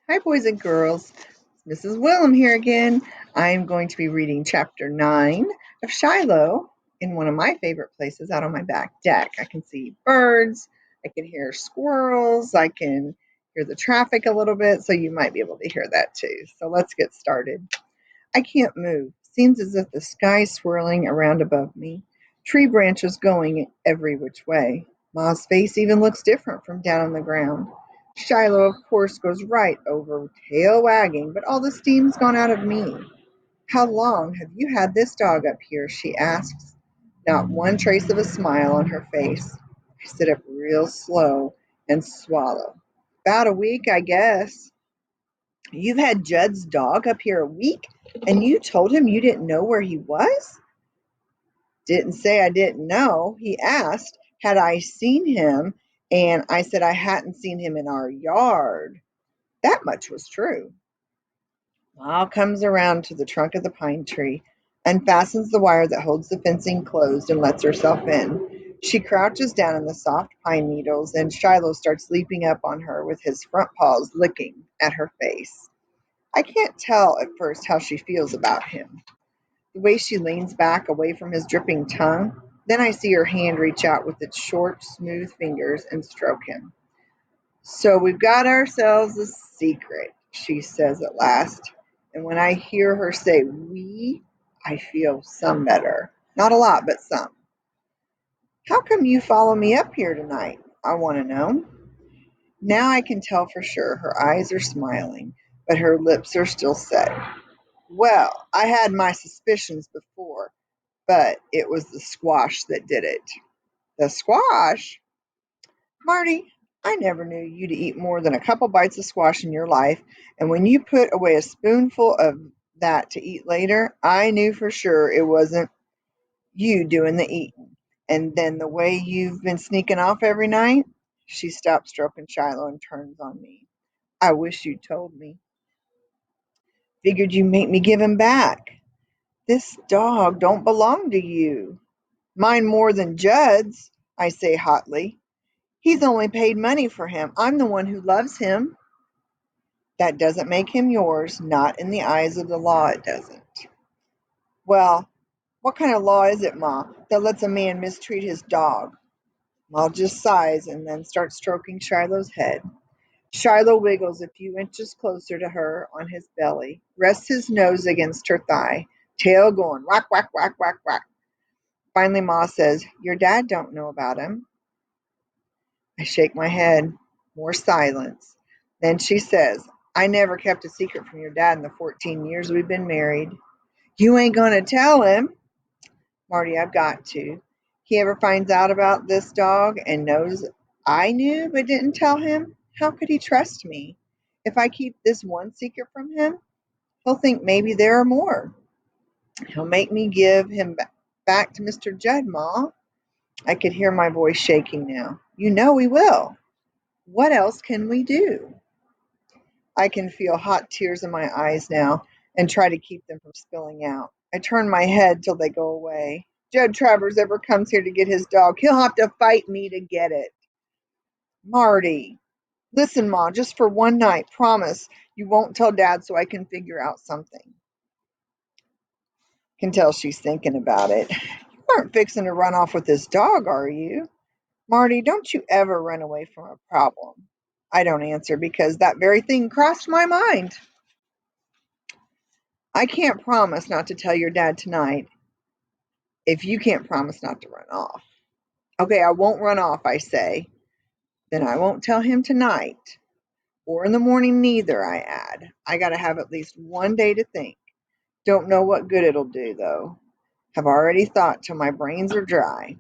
Hi, boys and girls. It's Mrs. Willem here again. I'm going to be reading chapter 9 of Shiloh in one of my favorite places out on my back deck. I can see birds, I can hear squirrels, I can hear the traffic a little bit, so you might be able to hear that too. So let's get started. I can't move. Seems as if the sky's swirling around above me, tree branches going every which way. Ma's face even looks different from down on the ground. Shiloh, of course, goes right over, tail wagging, but all the steam's gone out of me. How long have you had this dog up here? She asks, not one trace of a smile on her face. I sit up real slow and swallow. About a week, I guess. You've had Judd's dog up here a week, and you told him you didn't know where he was? Didn't say I didn't know. He asked, had I seen him, and I said I hadn't seen him in our yard. That much was true. Ma comes around to the trunk of the pine tree, unfastens the wire that holds the fencing closed, and lets herself in. She crouches down in the soft pine needles, and Shiloh starts leaping up on her with his front paws licking at her face. I can't tell at first how she feels about him. The way she leans back away from his dripping tongue, then I see her hand reach out with its short, smooth fingers and stroke him. So we've got ourselves a secret, she says at last. And when I hear her say we, I feel some better. Not a lot, but some. How come you follow me up here tonight? I want to know. Now I can tell for sure her eyes are smiling, but her lips are still set. Well, I had my suspicions before, but it was the squash that did it. The squash? Marty, I never knew you to eat more than a couple bites of squash in your life, and when you put away a spoonful of that to eat later, I knew for sure it wasn't you doing the eating. And then the way you've been sneaking off every night? She stops stroking Shiloh and turns on me. I wish you'd told me. Figured you'd make me give him back. This dog don't belong to you. Mine more than Judd's, I say hotly. He's only paid money for him. I'm the one who loves him. That doesn't make him yours, not in the eyes of the law, it doesn't. Well, what kind of law is it, Ma, that lets a man mistreat his dog? Ma just sighs and then starts stroking Shiloh's head. Shiloh wiggles a few inches closer to her on his belly, rests his nose against her thigh, tail going whack, whack, whack, whack, whack. Finally, Ma says, your dad don't know about him. I shake my head. More silence. Then she says, I never kept a secret from your dad in the 14 years we've been married. You ain't gonna tell him. Marty, I've got to. He ever finds out about this dog and knows I knew but didn't tell him, how could he trust me? If I keep this one secret from him, he'll think maybe there are more. He'll make me give him back to Mr. Judd, Ma. I could hear my voice shaking now. You know he will. What else can we do? I can feel hot tears in my eyes now and try to keep them from spilling out. I turn my head till they go away. Judd Travers ever comes here to get his dog, he'll have to fight me to get it. Marty, listen, Ma, just for one night, promise you won't tell Dad so I can figure out something. Can tell she's thinking about it. You aren't fixing to run off with this dog, are you? Marty, don't you ever run away from a problem. I don't answer because that very thing crossed my mind. I can't promise not to tell your dad tonight if you can't promise not to run off. Okay, I won't run off, I say. Then I won't tell him tonight. Or in the morning neither, I add. I gotta have at least one day to think. Don't know what good it'll do, though. Have already thought till my brains are dry.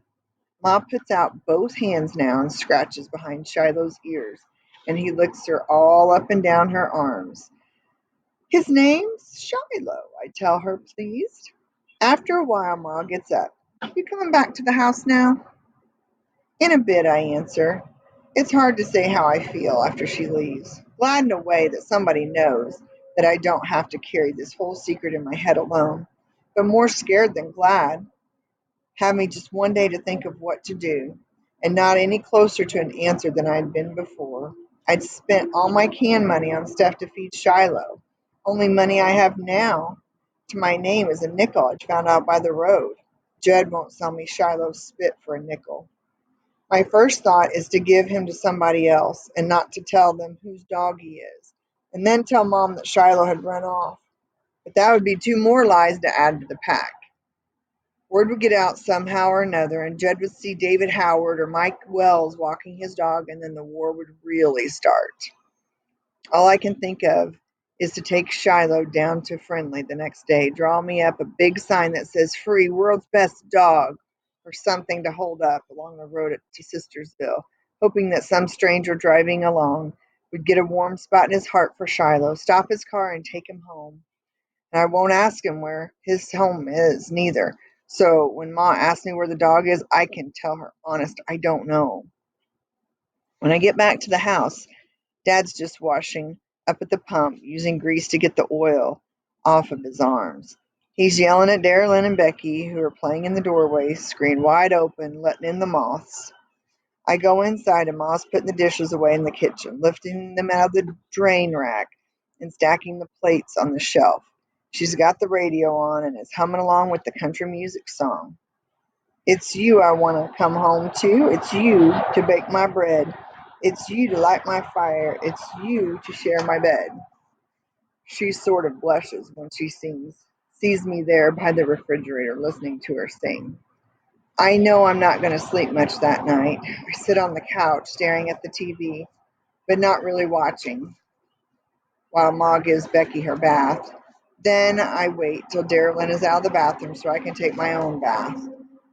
Ma puts out both hands now and scratches behind Shiloh's ears, and he licks her all up and down her arms. His name's Shiloh, I tell her, pleased. After a while, Ma gets up. You coming back to the house now? In a bit, I answer. It's hard to say how I feel after she leaves. Glad in a way that somebody knows that I don't have to carry this whole secret in my head alone, but more scared than glad. Have me just one day to think of what to do, and not any closer to an answer than I had been before. I'd spent all my can money on stuff to feed Shiloh. Only money I have now to my name is a nickel I found out by the road. Judd won't sell me Shiloh's spit for a nickel. My first thought is to give him to somebody else and not to tell them whose dog he is, and then tell Mom that Shiloh had run off. But that would be two more lies to add to the pack. Word would get out somehow or another, and Judd would see David Howard or Mike Wells walking his dog, and then the war would really start. All I can think of is to take Shiloh down to Friendly the next day, draw me up a big sign that says "Free World's Best Dog" or something to hold up along the road to Sistersville, hoping that some stranger driving along would get a warm spot in his heart for Shiloh, stop his car and take him home. And I won't ask him where his home is, neither. So when Ma asks me where the dog is, I can tell her, honest, I don't know. When I get back to the house, Dad's just washing up at the pump, using grease to get the oil off of his arms. He's yelling at Darylyn and Becky, who are playing in the doorway, screen wide open, letting in the moths. I go inside and Ma's putting the dishes away in the kitchen, lifting them out of the drain rack and stacking the plates on the shelf. She's got the radio on and is humming along with the country music song. It's you I want to come home to. It's you to bake my bread. It's you to light my fire. It's you to share my bed. She sort of blushes when she sees me there by the refrigerator listening to her sing. I know I'm not going to sleep much that night. I sit on the couch staring at the TV, but not really watching, while Ma gives Becky her bath. Then I wait till Darylyn is out of the bathroom so I can take my own bath.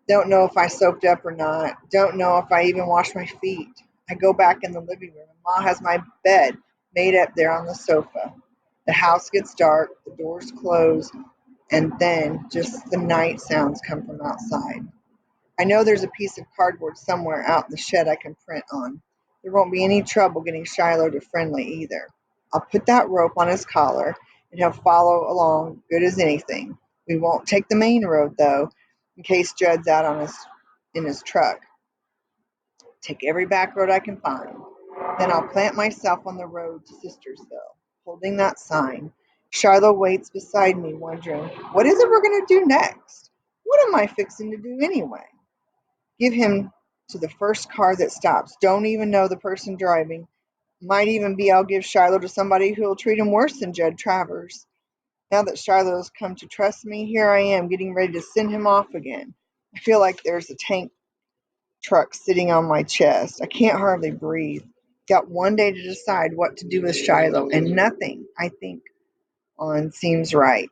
Don't know if I soaked up or not. Don't know if I even washed my feet. I go back in the living room and Ma has my bed made up there on the sofa. The house gets dark, the doors close, and then just the night sounds come from outside. I know there's a piece of cardboard somewhere out in the shed I can print on. There won't be any trouble getting Shiloh to Friendly either. I'll put that rope on his collar and he'll follow along good as anything. We won't take the main road though, in case Judd's out in his truck. Take every back road I can find. Then I'll plant myself on the road to Sistersville, holding that sign. Shiloh waits beside me, wondering, what is it we're going to do next? What am I fixing to do anyway? Give him to the first car that stops. Don't even know the person driving. Might even be I'll give Shiloh to somebody who'll treat him worse than Judd Travers. Now that Shiloh has come to trust me, here I am getting ready to send him off again. I feel like there's a tank truck sitting on my chest. I can't hardly breathe. Got one day to decide what to do with Shiloh, and nothing I think on seems right.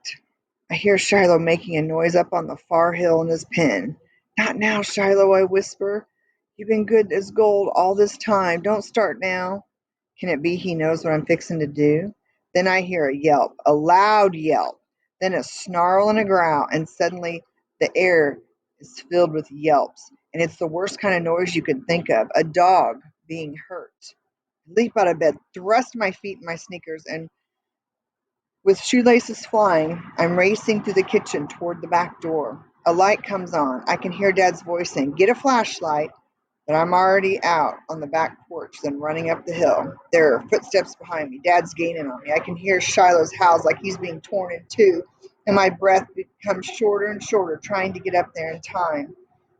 I hear Shiloh making a noise up on the far hill in his pen. Not now, Shiloh, I whisper. You've been good as gold all this time. Don't start now. Can it be he knows what I'm fixing to do? Then I hear a yelp, a loud yelp, then a snarl and a growl, and suddenly the air is filled with yelps. And it's the worst kind of noise you could think of, a dog being hurt. Leap out of bed, thrust my feet in my sneakers, and with shoelaces flying, I'm racing through the kitchen toward the back door. A light comes on. I can hear Dad's voice saying, "Get a flashlight," but I'm already out on the back porch, then running up the hill. There are footsteps behind me. Dad's gaining on me. I can hear Shiloh's howls like he's being torn in two, and my breath becomes shorter and shorter, trying to get up there in time.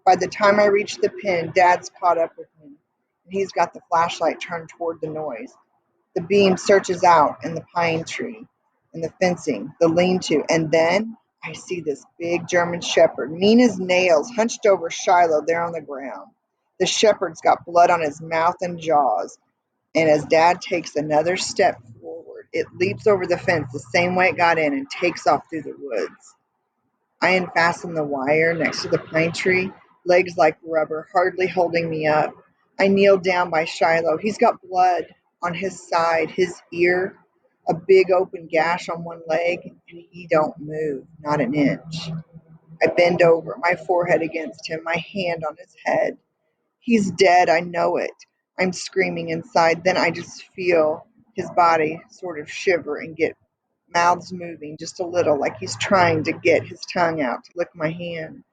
By the time I reach the pen, Dad's caught up with me, and he's got the flashlight turned toward the noise. The beam searches out in the pine tree, in the fencing, the lean-to, and then I see this big German shepherd, mean as nails, hunched over Shiloh there on the ground. The shepherd's got blood on his mouth and jaws, and as Dad takes another step forward, it leaps over the fence the same way it got in and takes off through the woods. I unfasten the wire next to the pine tree, legs like rubber, hardly holding me up. I kneel down by Shiloh. He's got blood on his side, his ear, a big open gash on one leg, and he don't move, not an inch. I bend over, my forehead against him, my hand on his head. He's dead, I know it. I'm screaming inside. Then I just feel his body sort of shiver and get mouths moving just a little, like he's trying to get his tongue out to lick my hand.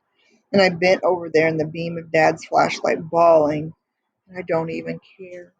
And I bent over there in the beam of Dad's flashlight, bawling, and I don't even care.